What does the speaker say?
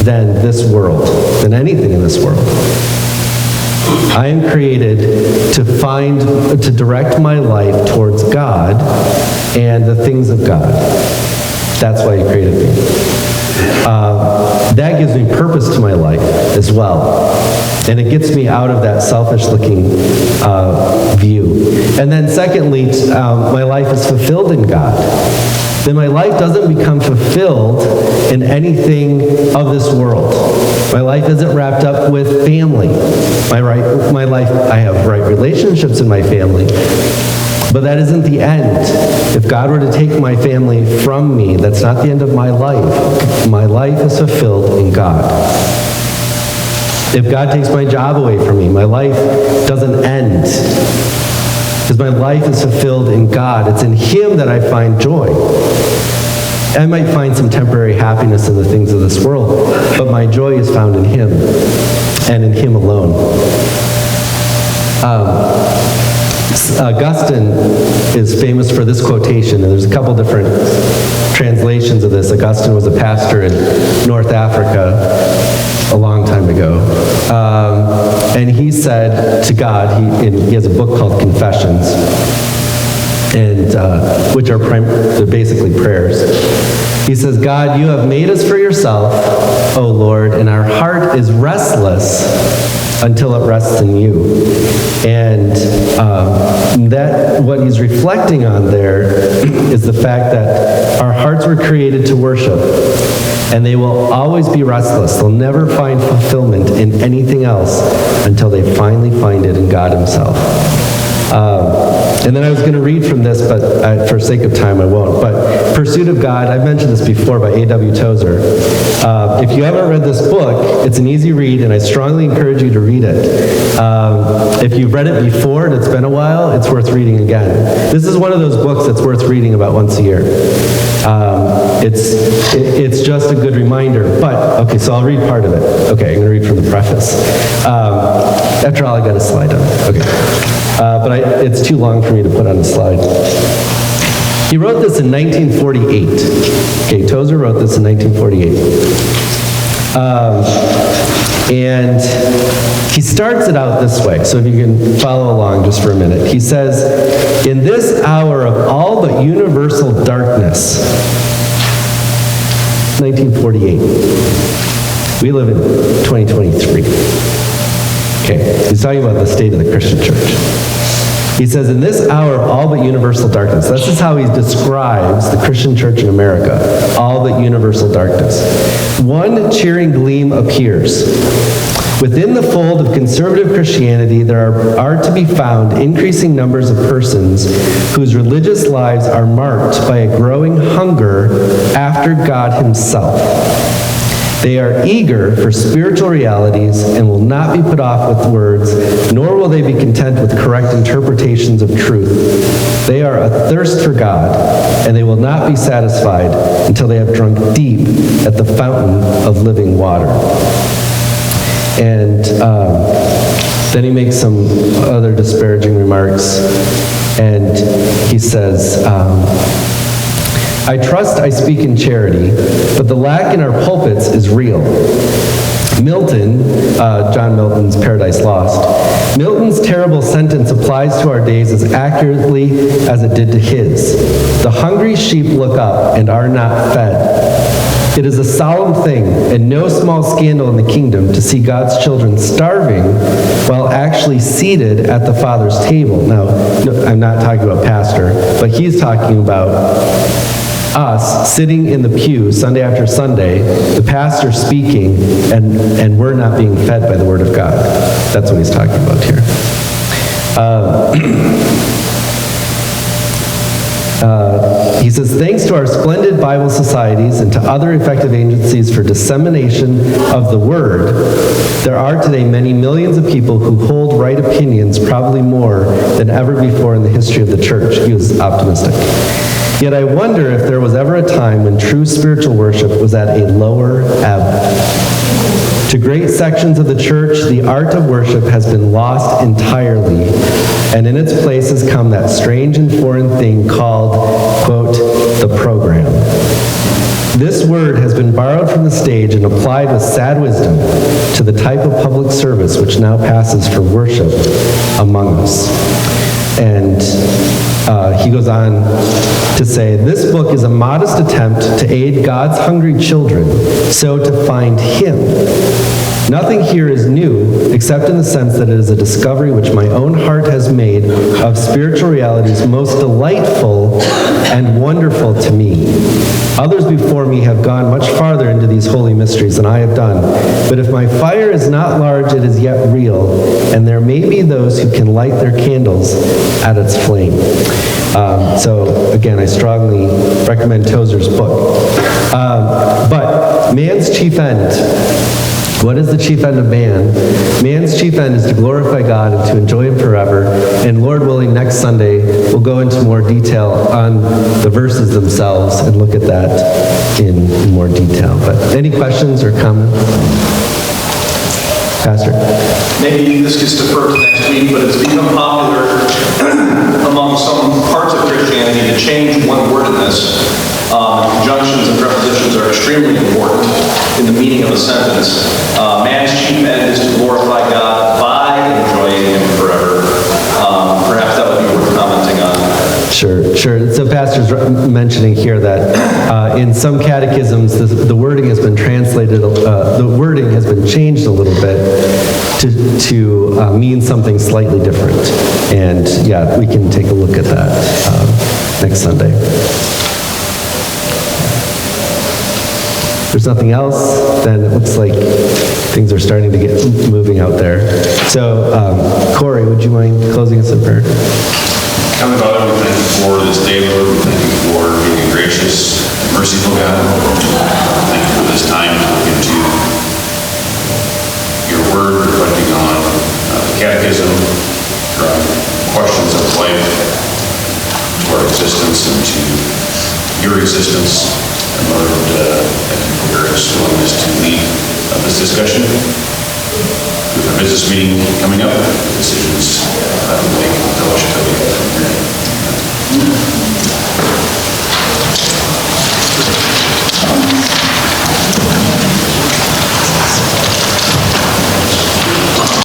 than this world, than anything in this world. I am created to direct my life towards God and the things of God. That's why he created me. That gives me purpose to my life as well. And it gets me out of that selfish-looking view. And then secondly, my life is fulfilled in God. Then my life doesn't become fulfilled in anything of this world. My life isn't wrapped up with family. My life, I have right relationships in my family. But that isn't the end. If God were to take my family from me, that's not the end of my life. My life is fulfilled in God. If God takes my job away from me, my life doesn't end. Because my life is fulfilled in God. It's in him that I find joy. I might find some temporary happiness in the things of this world, but my joy is found in him and in him alone. Augustine is famous for this quotation, and there's a couple different translations of this. Augustine was a pastor in North Africa a long time ago. And he said to God, he has a book called Confessions, and which are they're basically prayers. He says, God, you have made us for yourself, O Lord, and our heart is restless until it rests in you. And that what he's reflecting on there is the fact that our hearts were created to worship, and they will always be restless. They'll never find fulfillment in anything else until they finally find it in God himself. And then I was going to read from this, but for sake of time I won't. But Pursuit of God, I've mentioned this before, by A.W. Tozer. If you haven't read this book, it's an easy read, and I strongly encourage you to read it. If you've read it before and it's been a while, it's worth reading again. This is one of those books that's worth reading about once a year. It's just a good reminder. But, okay, so I'll read part of it. Okay, I'm going to read from the preface. After all, I got a slide on it. Okay. But it's too long for me to put on the slide. He wrote this in 1948. Okay, Tozer wrote this in 1948. And he starts it out this way, so if you can follow along just for a minute. He says, in this hour of all but universal darkness, 1948. We live in 2023. Okay, he's talking about the state of the Christian church. He says, in this hour of all but universal darkness, this is how he describes the Christian church in America, all but universal darkness. One cheering gleam appears. Within the fold of conservative Christianity, there are to be found increasing numbers of persons whose religious lives are marked by a growing hunger after God himself. They are eager for spiritual realities and will not be put off with words, nor will they be content with correct interpretations of truth. They are athirst for God, and they will not be satisfied until they have drunk deep at the fountain of living water. And then he makes some other disparaging remarks, and he says, I trust I speak in charity, but the lack in our pulpits is real. Milton, John Milton's Paradise Lost, Milton's terrible sentence applies to our days as accurately as it did to his. The hungry sheep look up and are not fed. It is a solemn thing and no small scandal in the kingdom to see God's children starving while actually seated at the Father's table. Now, no, I'm not talking about pastor, but he's talking about us sitting in the pew Sunday after Sunday, the pastor speaking, and we're not being fed by the Word of God. That's what he's talking about here. He says, thanks to our splendid Bible societies and to other effective agencies for dissemination of the Word, there are today many millions of people who hold right opinions, probably more than ever before in the history of the church. He was optimistic. Yet I wonder if there was ever a time when true spiritual worship was at a lower ebb. To great sections of the church, the art of worship has been lost entirely, and in its place has come that strange and foreign thing called, quote, the program. This word has been borrowed from the stage and applied with sad wisdom to the type of public service which now passes for worship among us. And he goes on to say, this book is a modest attempt to aid God's hungry children so to find him. Nothing here is new, except in the sense that it is a discovery which my own heart has made of spiritual realities most delightful and wonderful to me. Others before me have gone much farther into these holy mysteries than I have done. But if my fire is not large, it is yet real, and there may be those who can light their candles at its flame. So again, I strongly recommend Tozer's book. But man's chief end. What is the chief end of man? Man's chief end is to glorify God and to enjoy him forever. And Lord willing, next Sunday, we'll go into more detail on the verses themselves and look at that in more detail. But any questions or comments? Pastor? Maybe this gets deferred to next week, but it's become popular among some parts of Christianity to change one word in this. Conjunctions and prepositions are extremely important in the meaning of a sentence. Man's chief end is to glorify God by enjoying him forever. Perhaps that would be worth commenting on. Sure. So Pastor's mentioning here that in some catechisms, the wording has been translated, the wording has been changed a little bit to mean something slightly different. And yeah, we can take a look at that next Sunday. If there's nothing else, then it looks like things are starting to get moving out there. So, Corey, would you mind closing us in prayer? Heavenly Father, we thank you for this day, Lord. We thank you for being a gracious, merciful God. Thank you for this time to look into your word, reflecting on the catechism, drawing questions of life to our existence and to your existence. And Lord, thank you for your willingness to lead this discussion. With our business meeting coming up, decisions that we make, fellowship that we have from here.